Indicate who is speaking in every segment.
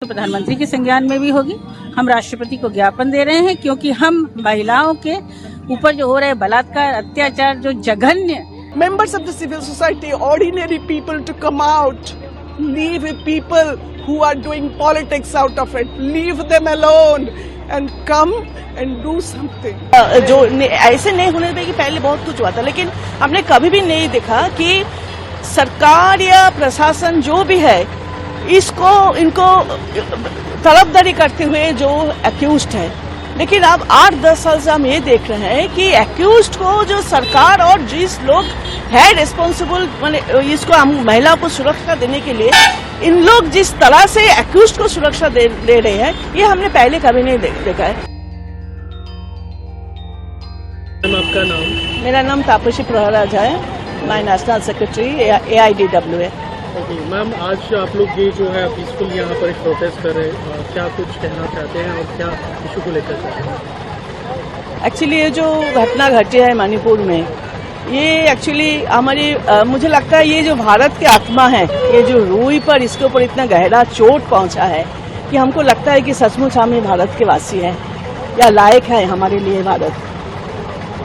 Speaker 1: तो प्रधानमंत्री के संज्ञान में भी होगी। हम राष्ट्रपति को ज्ञापन दे रहे हैं क्योंकि हम महिलाओं के ऊपर जो हो रहे बलात्कार, अत्याचार, जो जघन्य
Speaker 2: members of the civil society, ordinary people to come out, leave people who are doing politics out of it, leave them alone and come and do something.
Speaker 3: जो ऐसे नहीं होने देगी, पहले बहुत कुछ हुआ था, लेकिन हमने कभी भी नहीं देखा कि सरकार या प्रशासन जो भी है इनको तलबदारी करते हुए जो एक्यूज्ड है। लेकिन अब 8-10 साल से हम ये देख रहे हैं कि एक्यूज्ड को जो सरकार और जिस लोग है रिस्पॉन्सिबल, इसको हम महिलाओं को सुरक्षा देने के लिए इन लोग जिस तरह से एक्यूज्ड को सुरक्षा दे रहे हैं, ये हमने पहले कभी नहीं देखा है।
Speaker 4: आपका नाम?
Speaker 3: मेरा नाम तापसी प्रहराज है, मैं नेशनल सेक्रेटरी AIDW है।
Speaker 4: मैम, आज आप लोग ये जो है पीसफुल यहाँ पर प्रोटेस्ट कर रहे हैं, क्या कुछ कहना चाहते हैं और क्या इशू को लेकर चाहते हैं?
Speaker 3: एक्चुअली ये जो घटना घटी है मणिपुर में, ये एक्चुअली हमारी मुझे लगता है ये जो भारत की आत्मा है, ये जो रूई पर इसके ऊपर इतना गहरा चोट पहुंचा है कि हमको लगता है कि सचमुच हम ये भारत के वासी हैं या लायक है हमारे लिए भारत।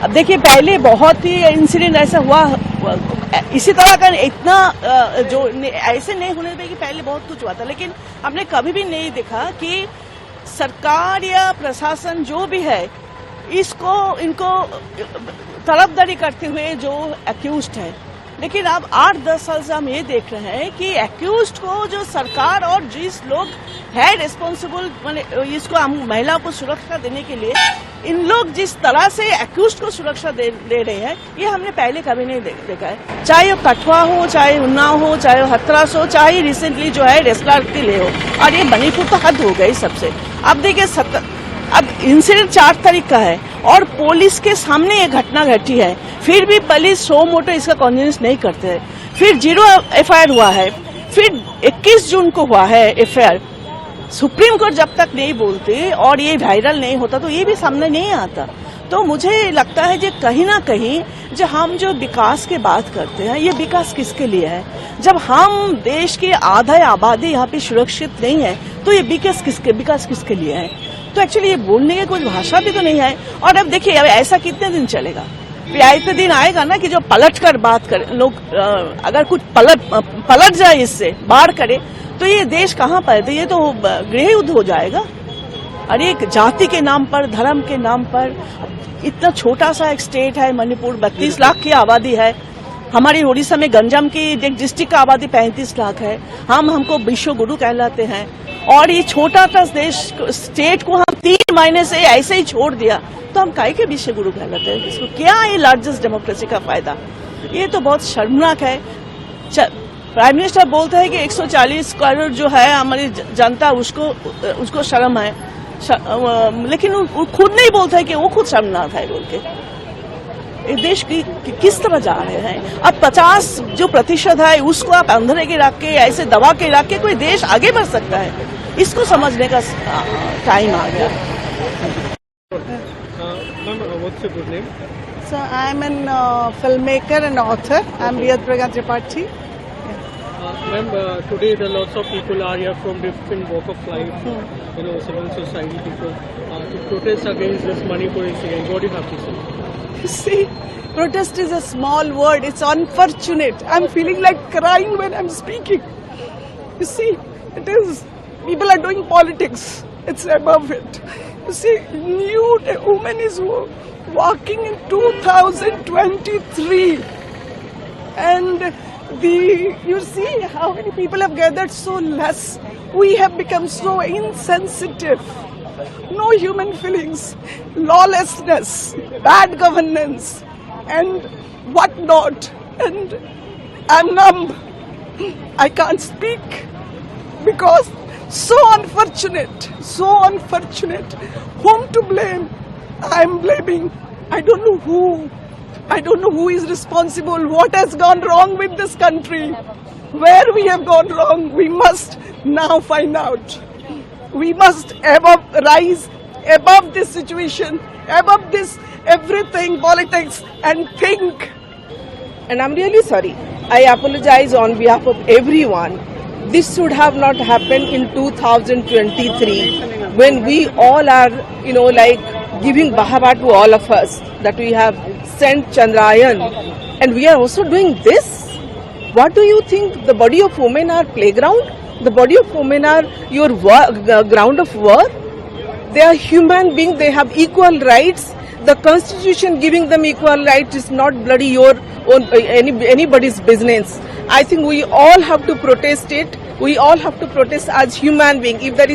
Speaker 3: अब देखिए, पहले बहुत ही इंसिडेंट ऐसा हुआ इसी तरह का, इतना जो ऐसे नहीं होने देगी, पहले बहुत कुछ हुआ था, लेकिन हमने कभी भी नहीं देखा कि सरकार या प्रशासन जो भी है इनको तलबदारी करते हुए जो एक्यूज्ड है। लेकिन अब 8-10 साल से हम ये देख रहे हैं कि एक्यूज्ड को जो सरकार और जिस लोग है रिस्पॉन्सिबल, इसको हम महिलाओं को सुरक्षा देने के लिए इन लोग जिस तरह से एक्यूज्ड को सुरक्षा दे रहे हैं, ये हमने पहले कभी नहीं देखा है। चाहे वो कठुआ हो, चाहे उन्नाव हो, चाहे हथरस हो, चाहे रिसेंटली जो है रेस्लर के लिए हो, और ये मणिपुर तो हद हो गई सबसे। अब देखिए, अब इंसिडेंट 4 तारीख का है और पुलिस के सामने ये घटना घटी है, फिर भी पुलिस सो मोटो इसका कॉन्फिडेंस नहीं करते है। फिर 0 FIR हुआ है, फिर 21 जून को हुआ है FIR। सुप्रीम कोर्ट जब तक नहीं बोलते और ये वायरल नहीं होता तो ये भी सामने नहीं आता। तो मुझे लगता है कि कहीं ना कहीं जो हम जो विकास की बात करते हैं, ये विकास किसके लिए है? जब हम देश की आधा आबादी यहाँ पे सुरक्षित नहीं है तो ये विकास किसके लिए है? तो एक्चुअली ये बोलने की कोई भाषा भी तो नहीं है। और अब देखिए, अब ऐसा कितने दिन चलेगा? पे दिन आएगा ना कि जो पलट कर बात करे लोग, अगर कुछ पलट जाए, इससे बाढ़ करे, तो ये देश कहाँ पर? तो ये तो गृह युद्ध हो जाएगा। और एक जाति के नाम पर, धर्म के नाम पर, इतना छोटा सा एक स्टेट है मणिपुर, 32 लाख की आबादी है। हमारी उड़ीसा में गंजाम की डिस्ट्रिक्ट का आबादी 35 लाख है। हमको विश्व गुरु कहलाते हैं, और ये छोटा सा देश स्टेट को हम 3 महीने से ऐसे ही छोड़ दिया, तो हम काहे के विश्व गुरु कहलाते हैं? इसको क्या ये लार्जेस्ट डेमोक्रेसी का फायदा? ये तो बहुत शर्मनाक है। प्राइम मिनिस्टर बोलते हैं कि 140 करोड़ जो है हमारी जनता, उसको शर्म है, लेकिन वो खुद नहीं बोलता है कि वो खुद शर्मनाक है बोल के। इस देश की किस तरह जा रहे हैं? अब 50% है उसको आप अंधेरे के रख के, ऐसे दबा के रख के कोई देश आगे बढ़ सकता है? इसको समझने का टाइम आ गया।
Speaker 4: What's your good name?
Speaker 2: So I'm a filmmaker and author. I'm Riyat Tripathi.
Speaker 4: Ma'am, today there are lots of people are here from different walk of life, civil society people, to protest against this Manipur incident. What do you have to say?
Speaker 2: You see, protest is a small word. It's unfortunate. I'm feeling like crying when I'm speaking. You see, it is, people are doing politics. It's above it. You see, nude woman is walking in 2023. And you see how many people have gathered so less. We have become so insensitive. No human feelings, lawlessness, bad governance, and whatnot. And I'm numb. I can't speak because so unfortunate. Whom to blame? I'm blaming. I don't know who. I don't know who is responsible. What has gone wrong with this country? Where we have gone wrong? We must now find out. We must rise above this situation, above this everything, politics, and think.
Speaker 5: And I'm really sorry. I apologize on behalf of everyone
Speaker 3: this should have not happened in 2023 when we all are, like giving bahaba to all of us that we have sent Chandrayaan and we are also doing this. What do you think? The body of women are playground? The body of women are your ground of war? They are human beings. They have equal rights. The constitution giving them equal rights is not bloody your own anybody's business. I think we all have to protest it. We all have to protest as human beings. If there is